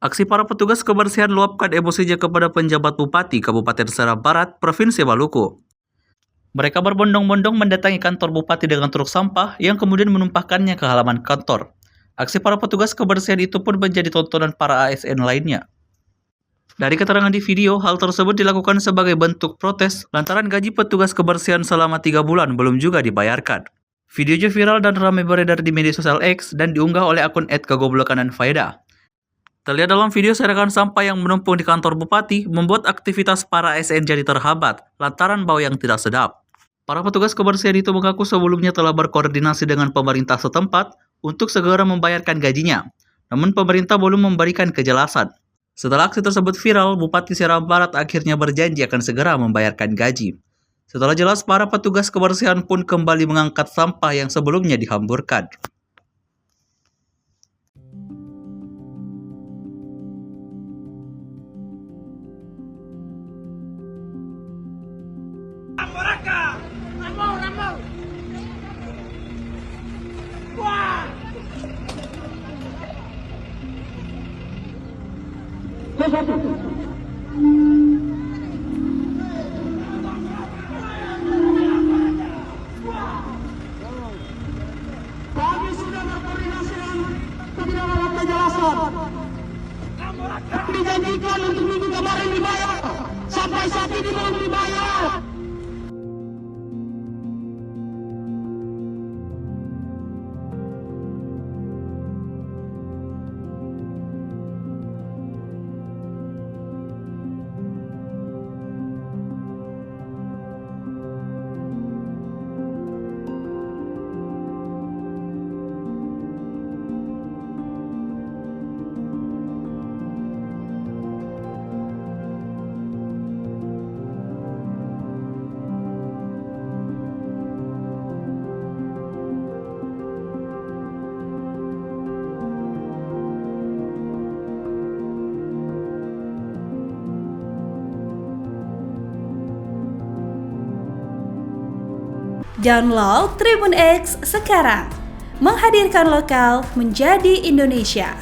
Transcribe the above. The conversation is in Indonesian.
Aksi para petugas kebersihan luapkan emosinya kepada penjabat Bupati Kabupaten Serang Barat, Provinsi Maluku. Mereka berbondong-bondong mendatangi kantor Bupati dengan truk sampah yang kemudian menumpahkannya ke halaman kantor. Aksi para petugas kebersihan itu pun menjadi tontonan para ASN lainnya. Dari keterangan di video, hal tersebut dilakukan sebagai bentuk protes lantaran gaji petugas kebersihan selama 3 bulan belum juga dibayarkan. Videonya viral dan ramai beredar di media sosial X dan diunggah oleh akun @kegoblokan_faedah. Terlihat dalam video serakan sampah yang menumpuk di kantor Bupati membuat aktivitas para ASN jadi terhambat lantaran bau yang tidak sedap. Para petugas kebersihan itu mengaku sebelumnya telah berkoordinasi dengan pemerintah setempat untuk segera membayarkan gajinya, namun pemerintah belum memberikan kejelasan. Setelah aksi tersebut viral, Bupati Serang Barat akhirnya berjanji akan segera membayarkan gaji. Setelah jelas, para petugas kebersihan pun kembali mengangkat sampah yang sebelumnya dihamburkan. Kami sudah berkoordinasi dengan tidak dapat kejelasan. Dijanjikan untuk minggu kemarin dibayar, sampai saat ini belum dibayar. Download Tribun X sekarang, menghadirkan lokal menjadi Indonesia.